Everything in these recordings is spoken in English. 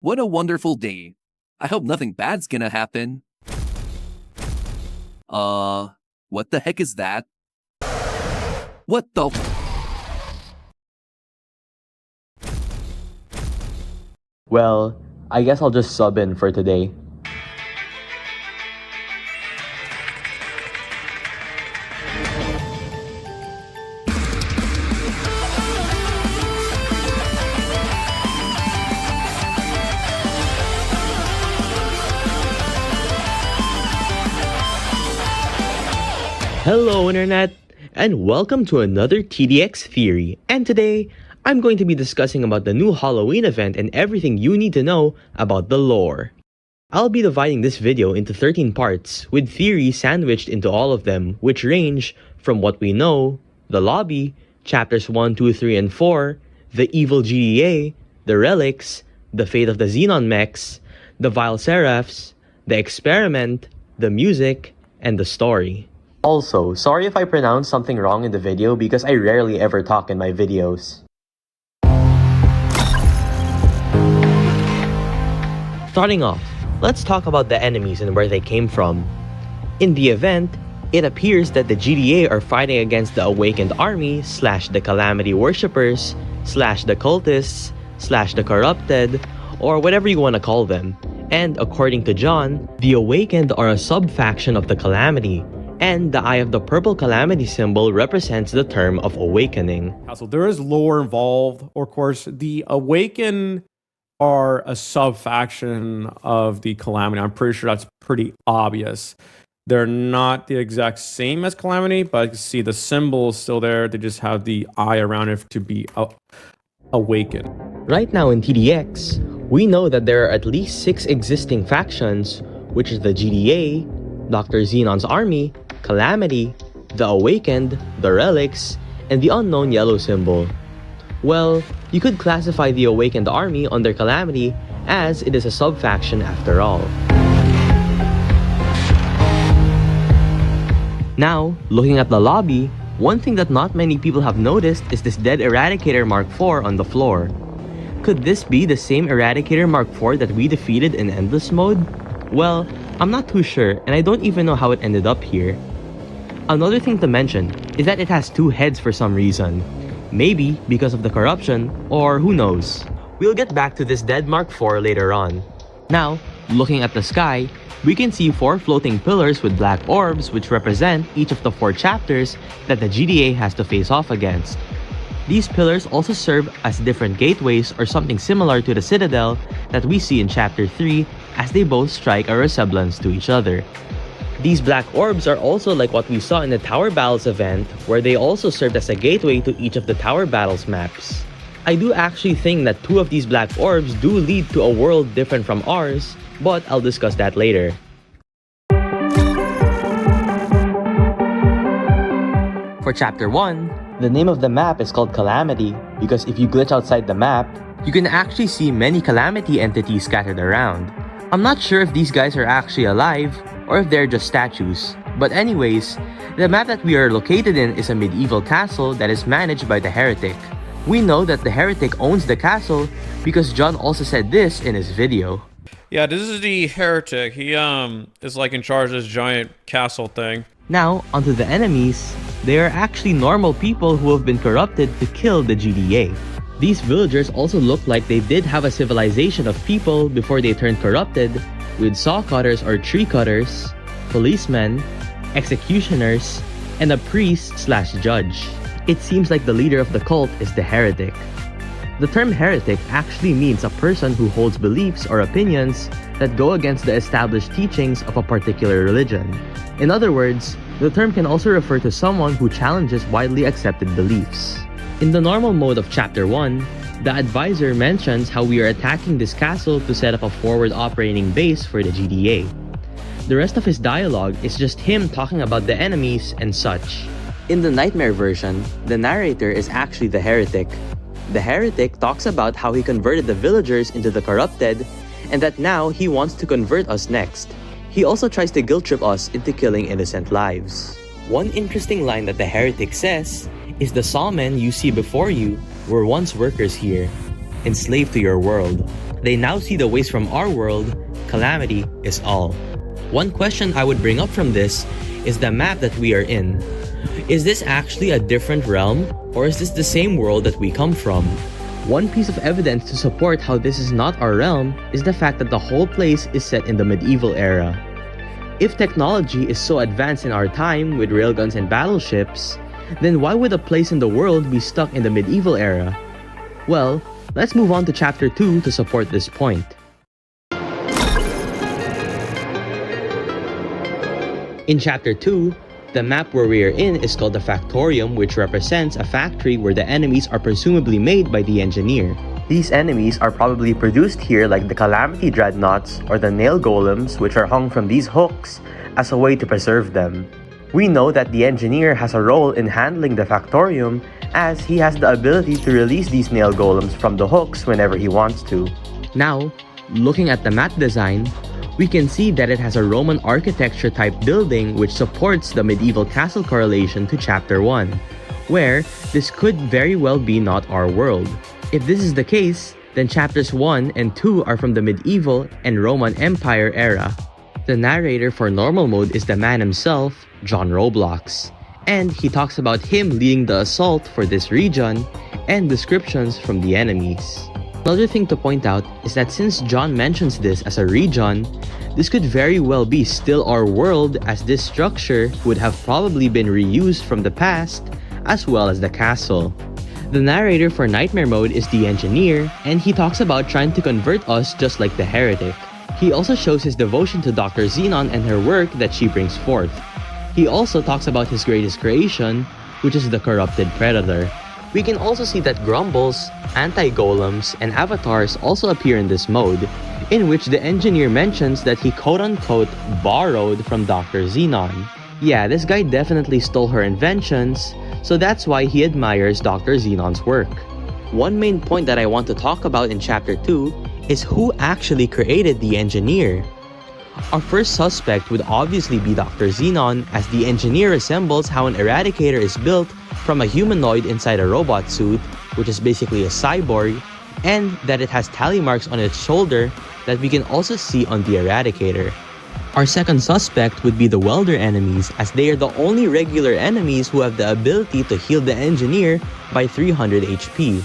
What a wonderful day. I hope nothing bad's gonna happen. What the heck is that? What the Well, I guess I'll just sub in for today. Hello Internet, and welcome to another TDX theory. And today, I'm going to be discussing about the new Halloween event and everything you need to know about the lore. I'll be dividing this video into 13 parts, with theories sandwiched into all of them, which range from what we know, the lobby, chapters 1, 2, 3, and 4, the evil GDA, the relics, the fate of the Xenon mechs, the vile seraphs, the experiment, the music, and the story. Also, sorry if I pronounced something wrong in the video because I rarely ever talk in my videos. Starting off, let's talk about the enemies and where they came from. In the event, it appears that the GDA are fighting against the Awakened Army / the Calamity Worshippers / the Cultists / the Corrupted, or whatever you want to call them. And according to John, the Awakened are a sub-faction of the Calamity, and the Eye of the Purple Calamity symbol represents the term of awakening. So there is lore involved. Of course, the Awaken are a sub-faction of the Calamity. I'm pretty sure that's pretty obvious. They're not the exact same as Calamity, but you can see the symbol is still there. They just have the eye around it to be awakened. Right now in TDX, we know that there are at least 6 existing factions, which is the GDA, Dr. Xenon's army, Calamity, the Awakened, the Relics, and the unknown yellow symbol. Well, you could classify the Awakened army under Calamity as it is a sub-faction after all. Now, looking at the lobby, one thing that not many people have noticed is this dead Eradicator Mark IV on the floor. Could this be the same Eradicator Mark IV that we defeated in Endless Mode? Well, I'm not too sure, and I don't even know how it ended up here. Another thing to mention is that it has 2 heads for some reason. Maybe because of the corruption, or who knows. We'll get back to this dead Mark IV later on. Now, looking at the sky, we can see 4 floating pillars with black orbs which represent each of the 4 chapters that the GDA has to face off against. These pillars also serve as different gateways or something similar to the Citadel that we see in Chapter 3 as they both strike a resemblance to each other. These black orbs are also like what we saw in the Tower Battles event, where they also served as a gateway to each of the Tower Battles maps. I do actually think that 2 of these black orbs do lead to a world different from ours, but I'll discuss that later. For Chapter 1, the name of the map is called Calamity because if you glitch outside the map, you can actually see many Calamity entities scattered around. I'm not sure if these guys are actually alive or if they're just statues. But anyways, the map that we are located in is a medieval castle that is managed by the Heretic. We know that the Heretic owns the castle because John also said this in his video. Yeah, this is the Heretic. He is like in charge of this giant castle thing. Now, onto the enemies. They are actually normal people who have been corrupted to kill the GDA. These villagers also look like they did have a civilization of people before they turned corrupted, with saw cutters or tree cutters, policemen, executioners, and a priest/judge. It seems like the leader of the cult is the Heretic. The term heretic actually means a person who holds beliefs or opinions that go against the established teachings of a particular religion. In other words, the term can also refer to someone who challenges widely accepted beliefs. In the normal mode of Chapter 1, the advisor mentions how we are attacking this castle to set up a forward operating base for the GDA. The rest of his dialogue is just him talking about the enemies and such. In the Nightmare version, the narrator is actually the Heretic. The Heretic talks about how he converted the villagers into the corrupted and that now he wants to convert us next. He also tries to guilt trip us into killing innocent lives. One interesting line that the Heretic says is the sawmen you see before you were once workers here. enslaved to your world. They now see the waste from our world. Calamity is all. One question I would bring up from this is the map that we are in. Is this actually a different realm, or is this the same world that we come from? One piece of evidence to support how this is not our realm is the fact that the whole place is set in the medieval era. If technology is so advanced in our time with railguns and battleships, then why would a place in the world be stuck in the medieval era? Well, let's move on to Chapter 2 to support this point. In Chapter 2, the map where we are in is called the Factorium, which represents a factory where the enemies are presumably made by the engineer. These enemies are probably produced here like the Calamity dreadnoughts or the nail golems, which are hung from these hooks as a way to preserve them. We know that the engineer has a role in handling the Factorium, as he has the ability to release these nail golems from the hooks whenever he wants to. Now, looking at the map design, we can see that it has a Roman architecture type building which supports the medieval castle correlation to Chapter 1, where this could very well be not our world. If this is the case, then Chapters 1 and 2 are from the medieval and Roman Empire era. The narrator for normal mode is the man himself, John Roblox, and he talks about him leading the assault for this region and descriptions from the enemies. Another thing to point out is that since John mentions this as a region, this could very well be still our world, as this structure would have probably been reused from the past, as well as the castle. The narrator for Nightmare mode is the engineer, and he talks about trying to convert us just like the Heretic. He also shows his devotion to Dr. Xenon and her work that she brings forth. He also talks about his greatest creation, which is the Corrupted Predator. We can also see that grumbles, anti-golems, and avatars also appear in this mode, in which the engineer mentions that he quote-unquote borrowed from Dr. Xenon. Yeah, this guy definitely stole her inventions, so that's why he admires Dr. Xenon's work. One main point that I want to talk about in Chapter 2 is who actually created the engineer. Our first suspect would obviously be Dr. Xenon, as the engineer resembles how an Eradicator is built from a humanoid inside a robot suit, which is basically a cyborg, and that it has tally marks on its shoulder that we can also see on the Eradicator. Our second suspect would be the welder enemies, as they are the only regular enemies who have the ability to heal the engineer by 300 HP.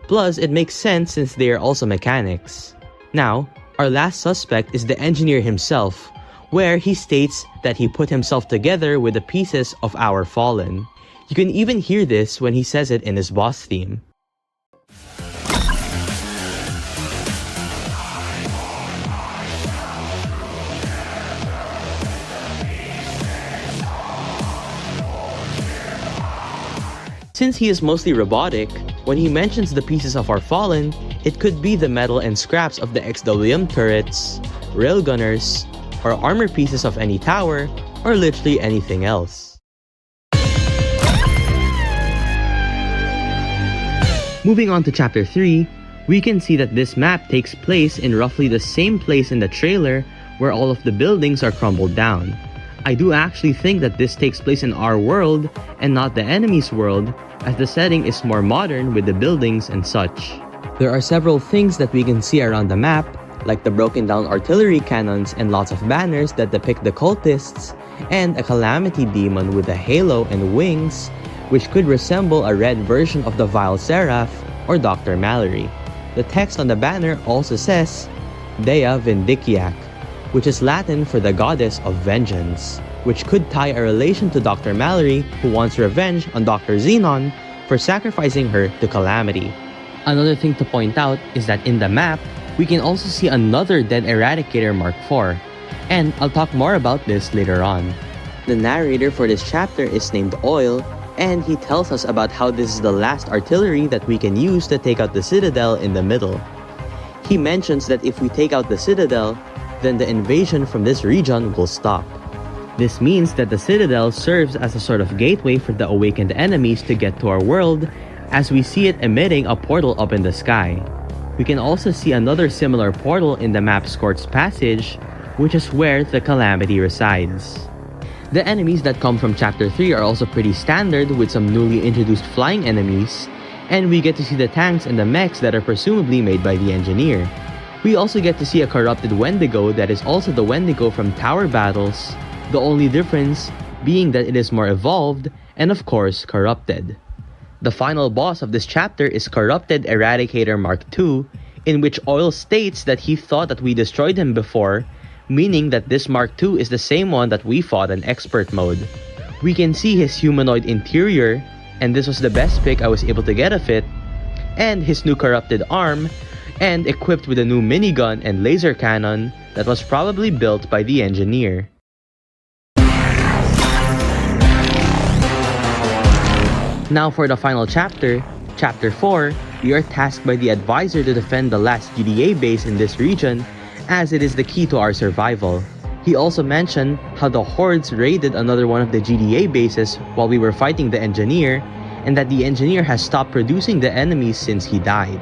Plus, it makes sense since they are also mechanics. Now, our last suspect is the engineer himself, where he states that he put himself together with the pieces of our fallen. You can even hear this when he says it in his boss theme. Since he is mostly robotic, when he mentions the pieces of our fallen, it could be the metal and scraps of the XWM turrets, railgunners, or armor pieces of any tower, or literally anything else. Moving on to Chapter 3, we can see that this map takes place in roughly the same place in the trailer where all of the buildings are crumbled down. I do actually think that this takes place in our world and not the enemy's world, as the setting is more modern with the buildings and such. There are several things that we can see around the map, like the broken down artillery cannons and lots of banners that depict the cultists, and a Calamity demon with a halo and wings, which could resemble a red version of the Vile Seraph or Dr. Mallory. The text on the banner also says, Dea Vindiciac, which is Latin for the goddess of vengeance, which could tie a relation to Dr. Mallory, who wants revenge on Dr. Xenon for sacrificing her to Calamity. Another thing to point out is that in the map, we can also see another dead Eradicator Mark IV, and I'll talk more about this later on. The narrator for this chapter is named Oil, and he tells us about how this is the last artillery that we can use to take out the Citadel in the middle. He mentions that if we take out the Citadel, then the invasion from this region will stop. This means that the Citadel serves as a sort of gateway for the awakened enemies to get to our world, as we see it emitting a portal up in the sky. We can also see another similar portal in the map Scorched Passage, which is where the Calamity resides. The enemies that come from Chapter 3 are also pretty standard, with some newly introduced flying enemies, and we get to see the tanks and the mechs that are presumably made by the engineer. We also get to see a corrupted Wendigo that is also the Wendigo from Tower Battles, the only difference being that it is more evolved and of course corrupted. The final boss of this chapter is Corrupted Eradicator Mark II, in which Oil states that he thought that we destroyed him before, meaning that this Mark II is the same one that we fought in Expert mode. We can see his humanoid interior, and this was the best pick I was able to get of it, and his new corrupted arm, and equipped with a new minigun and laser cannon that was probably built by the engineer. Now for the final chapter, Chapter 4, we are tasked by the advisor to defend the last GDA base in this region, as it is the key to our survival. He also mentioned how the hordes raided another one of the GDA bases while we were fighting the engineer, and that the engineer has stopped producing the enemies since he died.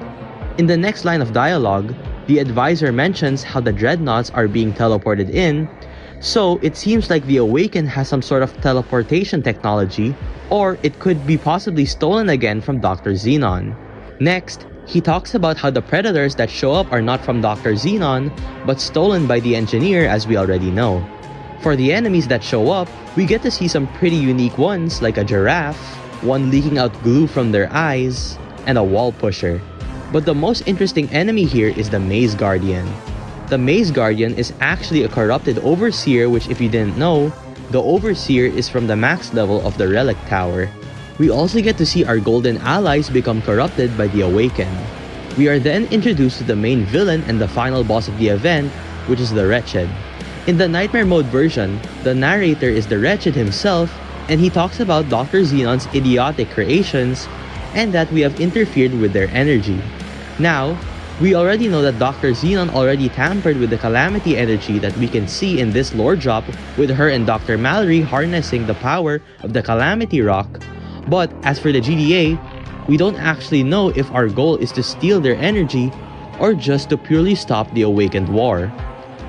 In the next line of dialogue, the advisor mentions how the dreadnoughts are being teleported in, so it seems like the Awakened has some sort of teleportation technology, or it could be possibly stolen again from Dr. Xenon. Next, he talks about how the predators that show up are not from Dr. Xenon, but stolen by the engineer, as we already know. For the enemies that show up, we get to see some pretty unique ones like a giraffe, one leaking out glue from their eyes, and a wall pusher. But the most interesting enemy here is the Maze Guardian. The Maze Guardian is actually a corrupted Overseer, which if you didn't know, the Overseer is from the max level of the Relic Tower. We also get to see our golden allies become corrupted by the Awakened. We are then introduced to the main villain and the final boss of the event, which is the Wretched. In the Nightmare Mode version, the narrator is the Wretched himself, and he talks about Dr. Xenon's idiotic creations, and that we have interfered with their energy. Now, we already know that Dr. Xenon already tampered with the Calamity energy that we can see in this lore drop, with her and Dr. Mallory harnessing the power of the Calamity Rock. But as for the GDA, we don't actually know if our goal is to steal their energy or just to purely stop the Awakened war.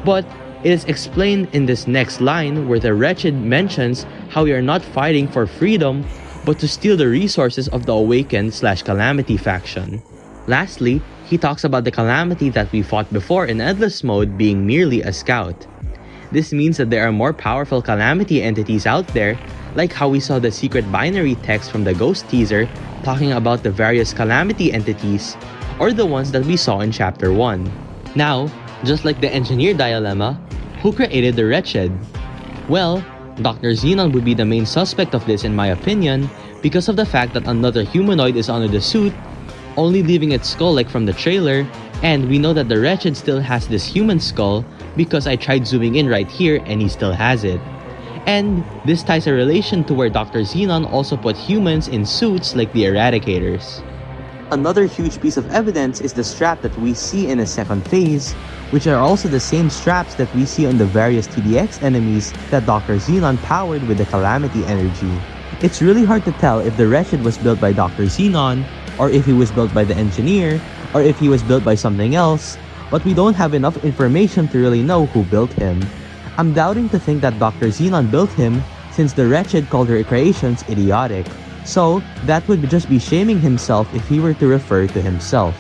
But it is explained in this next line where the Wretched mentions how we are not fighting for freedom but to steal the resources of the Awakened/Calamity faction. Lastly, he talks about the Calamity that we fought before in Endless mode being merely a scout. This means that there are more powerful Calamity entities out there, like how we saw the secret binary text from the Ghost teaser talking about the various Calamity entities, or the ones that we saw in Chapter 1. Now, just like the Engineer dilemma, who created the Wretched? Well, Dr. Xenon would be the main suspect of this in my opinion, because of the fact that another humanoid is under the suit, only leaving its skull like from the trailer, and we know that the Wretched still has this human skull because I tried zooming in right here and he still has it. And this ties a relation to where Dr. Xenon also put humans in suits like the Eradicators. Another huge piece of evidence is the strap that we see in the second phase, which are also the same straps that we see on the various TDX enemies that Dr. Xenon powered with the Calamity energy. It's really hard to tell if the Wretched was built by Dr. Xenon, or if he was built by the engineer, or if he was built by something else, but we don't have enough information to really know who built him. I'm doubting to think that Dr. Xenon built him, since the Wretched called her creations idiotic. So, that would just be shaming himself if he were to refer to himself.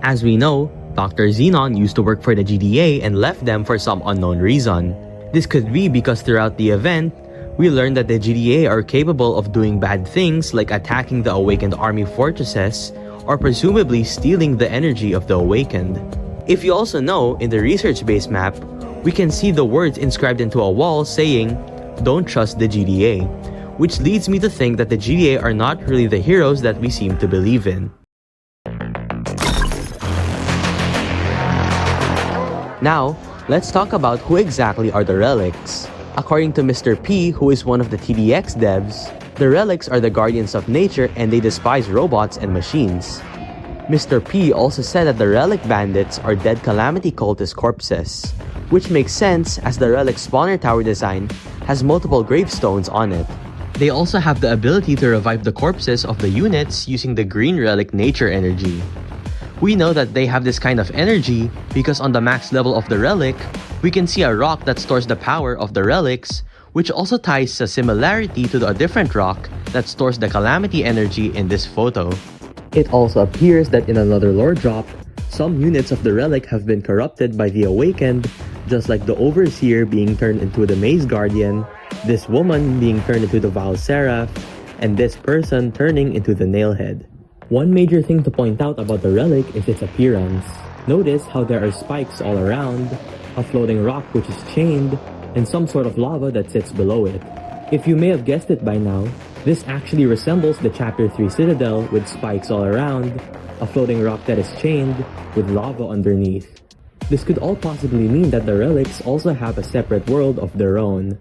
As we know, Dr. Xenon used to work for the GDA and left them for some unknown reason. This could be because throughout the event, we learned that the GDA are capable of doing bad things like attacking the Awakened army fortresses, or presumably stealing the energy of the Awakened. If you also know, in the research base map, we can see the words inscribed into a wall saying, "Don't trust the GDA," which leads me to think that the GDA are not really the heroes that we seem to believe in. Now, let's talk about who exactly are the Relics. According to Mr. P, who is one of the TDX devs, the Relics are the guardians of nature and they despise robots and machines. Mr. P also said that the Relic bandits are dead Calamity cultist corpses, which makes sense as the Relic spawner tower design has multiple gravestones on it. They also have the ability to revive the corpses of the units using the green Relic nature energy. We know that they have this kind of energy because on the max level of the Relic, we can see a rock that stores the power of the Relics, which also ties a similarity to a different rock that stores the Calamity energy in this photo. It also appears that in another lore drop, some units of the Relic have been corrupted by the Awakened, just like the Overseer being turned into the Maze Guardian, this woman being turned into the Val Seraph, and this person turning into the Nailhead. One major thing to point out about the Relic is its appearance. Notice how there are spikes all around, a floating rock which is chained, and some sort of lava that sits below it. If you may have guessed it by now, this actually resembles the Chapter 3 Citadel with spikes all around, a floating rock that is chained, with lava underneath. This could all possibly mean that the Relics also have a separate world of their own.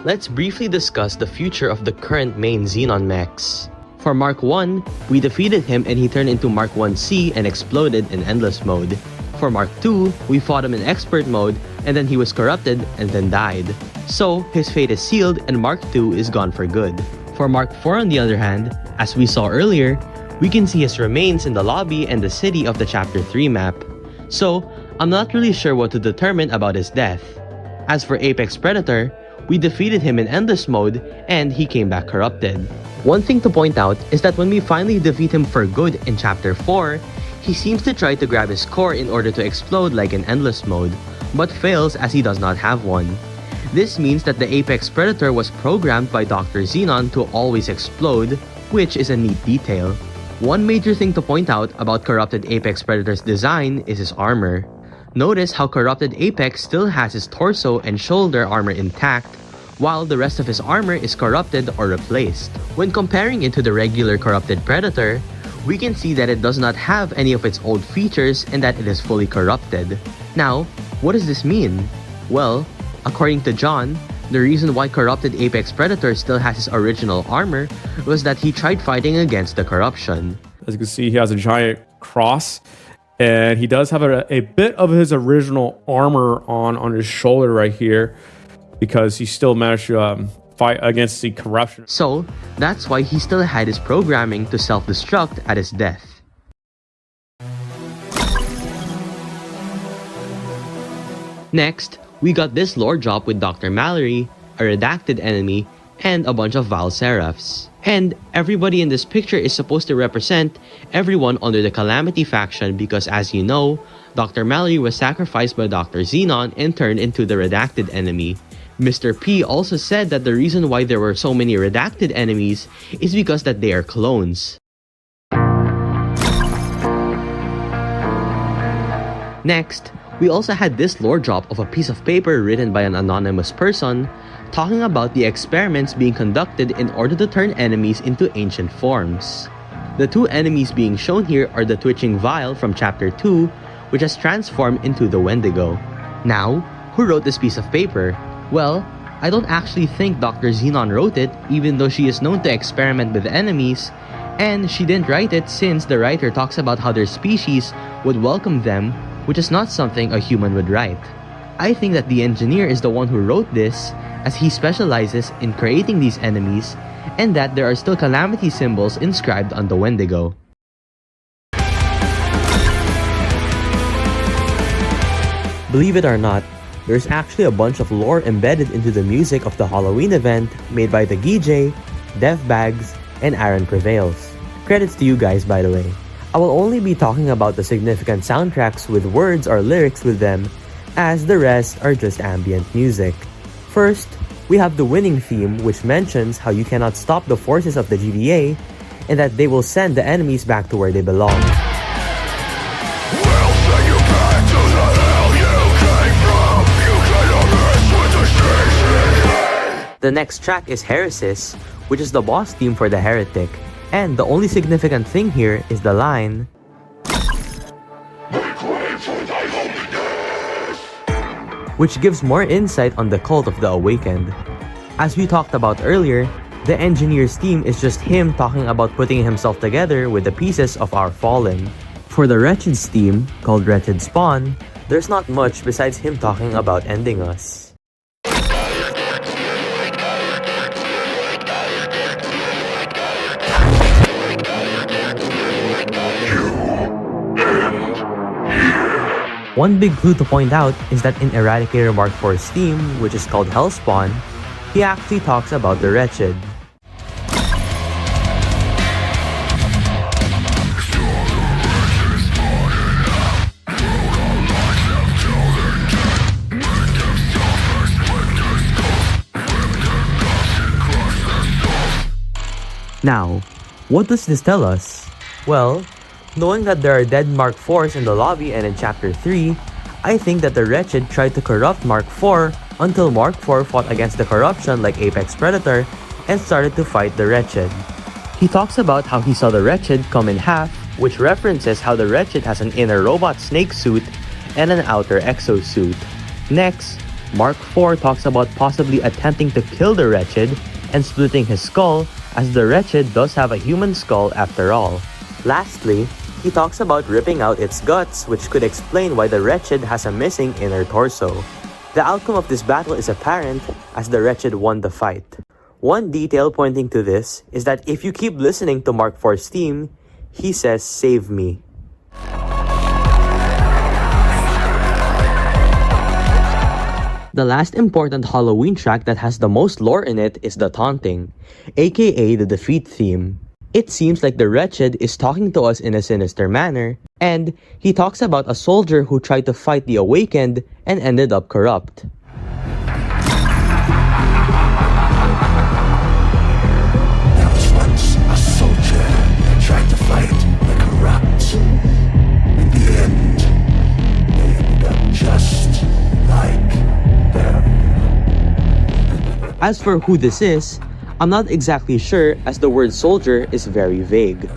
Let's briefly discuss the future of the current main Xenon mechs. For Mark 1, we defeated him and he turned into Mark 1C and exploded in Endless mode. For Mark 2, we fought him in Expert mode and then he was corrupted and then died. So, his fate is sealed and Mark 2 is gone for good. For Mark 4 on the other hand, as we saw earlier, we can see his remains in the lobby and the city of the Chapter 3 map. So, I'm not really sure what to determine about his death. As for Apex Predator, we defeated him in Endless mode and he came back corrupted. One thing to point out is that when we finally defeat him for good in Chapter 4, he seems to try to grab his core in order to explode like in Endless mode, but fails as he does not have one. This means that the Apex Predator was programmed by Dr. Xenon to always explode, which is a neat detail. One major thing to point out about Corrupted Apex Predator's design is his armor. Notice how Corrupted Apex still has his torso and shoulder armor intact, while the rest of his armor is corrupted or replaced. When comparing it to the regular Corrupted Predator, we can see that it does not have any of its old features and that it is fully corrupted. Now, what does this mean? Well, according to John, the reason why Corrupted Apex Predator still has his original armor was that he tried fighting against the corruption. As you can see, he has a giant cross, and he does have a bit of his original armor on his shoulder right here, because he still managed to fight against the corruption. So, that's why he still had his programming to self-destruct at his death. Next, we got this lore drop with Dr. Mallory, a redacted enemy, and a bunch of Val Seraphs. And everybody in this picture is supposed to represent everyone under the Calamity faction because, as you know, Dr. Mallory was sacrificed by Dr. Xenon and turned into the redacted enemy. Mr. P also said that the reason why there were so many redacted enemies is because that they are clones. Next, we also had this lore drop of a piece of paper written by an anonymous person talking about the experiments being conducted in order to turn enemies into ancient forms. The two enemies being shown here are the Twitching Vial from Chapter 2, which has transformed into the Wendigo. Now, who wrote this piece of paper? Well, I don't actually think Dr. Xenon wrote it, even though she is known to experiment with enemies, and she didn't write it since the writer talks about how their species would welcome them, which is not something a human would write. I think that the engineer is the one who wrote this, as he specializes in creating these enemies, and that there are still Calamity symbols inscribed on the Wendigo. Believe it or not, there's actually a bunch of lore embedded into the music of the Halloween event made by the Gijay, Devbags, and Aaron Prevails. Credits to you guys, by the way. I will only be talking about the significant soundtracks with words or lyrics with them, as the rest are just ambient music. First, we have the winning theme, which mentions how you cannot stop the forces of the GDA and that they will send the enemies back to where they belong. The next track is Heresis, which is the boss theme for the Heretic, and the only significant thing here is the line, which gives more insight on the cult of the Awakened. As we talked about earlier, the engineer's theme is just him talking about putting himself together with the pieces of our fallen. For the Wretched's theme, called Wretched Spawn, there's not much besides him talking about ending us. One big clue to point out is that in Eradicator Mark IV's theme, which is called Hellspawn, he actually talks about the Wretched. Now, what does this tell us? Well, knowing that there are dead Mark IVs in the lobby and in Chapter 3, I think that the Wretched tried to corrupt Mark IV until Mark IV fought against the corruption like Apex Predator and started to fight the Wretched. He talks about how he saw the Wretched come in half, which references how the Wretched has an inner robot snake suit and an outer exo suit. Next, Mark IV talks about possibly attempting to kill the Wretched and splitting his skull, as the Wretched does have a human skull after all. Lastly, he talks about ripping out its guts, which could explain why the Wretched has a missing inner torso. The outcome of this battle is apparent as the Wretched won the fight. One detail pointing to this is that if you keep listening to Mark IV's theme, he says, "Save me." The last important Halloween track that has the most lore in it is the Taunting, aka the Defeat theme. It seems like the Wretched is talking to us in a sinister manner, and he talks about a soldier who tried to fight the Awakened and ended up corrupt. There was once a soldier that tried to fight the corrupt. In the end, they ended up just like them. As for who this is, I'm not exactly sure as the word soldier is very vague.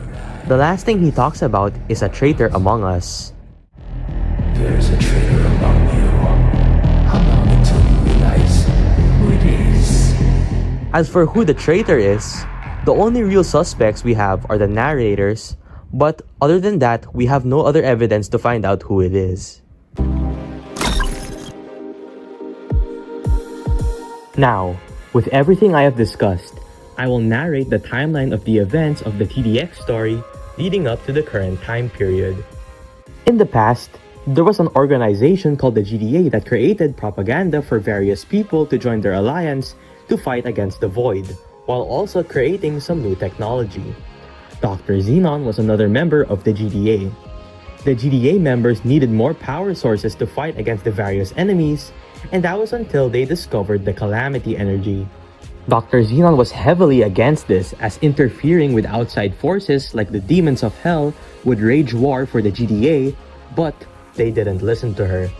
The last thing he talks about is a traitor among us. There's a traitor among you. How long until you realize who it is? As for who the traitor is, the only real suspects we have are the narrators, but other than that, we have no other evidence to find out who it is. Now, with everything I have discussed, I will narrate the timeline of the events of the TDX story leading up to the current time period. In the past, there was an organization called the GDA that created propaganda for various people to join their alliance to fight against the Void, while also creating some new technology. Dr. Xenon was another member of the GDA. The GDA members needed more power sources to fight against the various enemies, and that was until they discovered the Calamity energy. Dr. Xenon was heavily against this, as interfering with outside forces like the Demons of Hell would wage war for the GDA, but they didn't listen to her.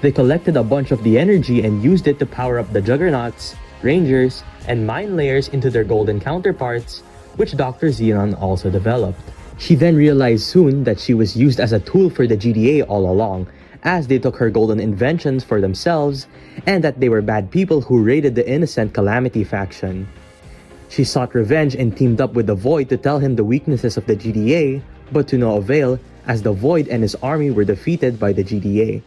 They collected a bunch of the energy and used it to power up the Juggernauts, Rangers, and Mind Layers into their golden counterparts, which Dr. Xenon also developed. She then realized soon that she was used as a tool for the GDA all along, as they took her golden inventions for themselves, and that they were bad people who raided the innocent Calamity faction. She sought revenge and teamed up with the Void to tell him the weaknesses of the GDA, but to no avail, as the Void and his army were defeated by the GDA.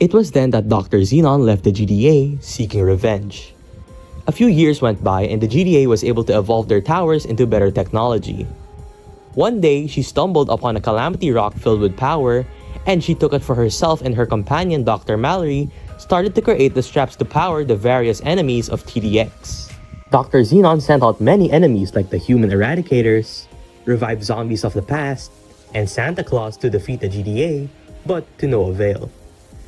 It was then that Dr. Xenon left the GDA, seeking revenge. A few years went by and the GDA was able to evolve their towers into better technology. One day, she stumbled upon a Calamity rock filled with power, and she took it for herself, and her companion Dr. Mallory started to create the straps to power the various enemies of TDX. Dr. Xenon sent out many enemies like the human Eradicators, revived zombies of the past, and Santa Claus to defeat the GDA, but to no avail.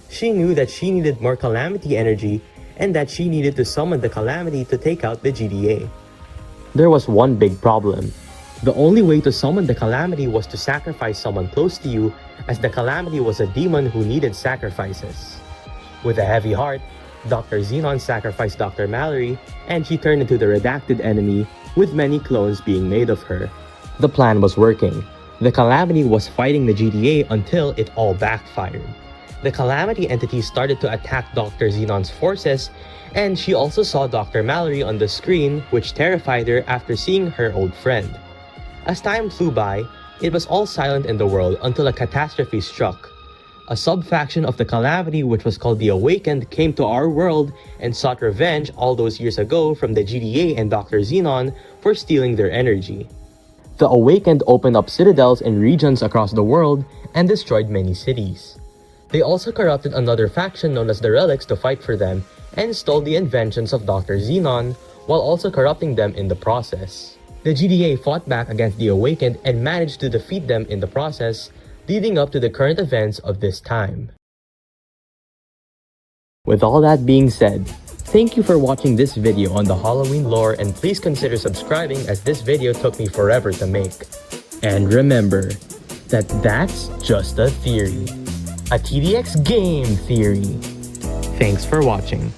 She knew that she needed more Calamity energy and that she needed to summon the Calamity to take out the GDA. There was one big problem. The only way to summon the Calamity was to sacrifice someone close to you, as the Calamity was a demon who needed sacrifices. With a heavy heart, Dr. Xenon sacrificed Dr. Mallory, and she turned into the redacted enemy, with many clones being made of her. The plan was working. The Calamity was fighting the GDA until it all backfired. The Calamity entity started to attack Dr. Xenon's forces, and she also saw Dr. Mallory on the screen, which terrified her after seeing her old friend. As time flew by, it was all silent in the world until a catastrophe struck. A sub-faction of the Calamity, which was called the Awakened, came to our world and sought revenge all those years ago from the GDA and Dr. Xenon for stealing their energy. The Awakened opened up citadels in regions across the world and destroyed many cities. They also corrupted another faction known as the Relics to fight for them and stole the inventions of Dr. Xenon while also corrupting them in the process. The GDA fought back against the Awakened and managed to defeat them in the process, leading up to the current events of this time. With all that being said, thank you for watching this video on the Halloween lore, and please consider subscribing as this video took me forever to make. And remember that that's just a theory. A TDX game theory. Thanks for watching.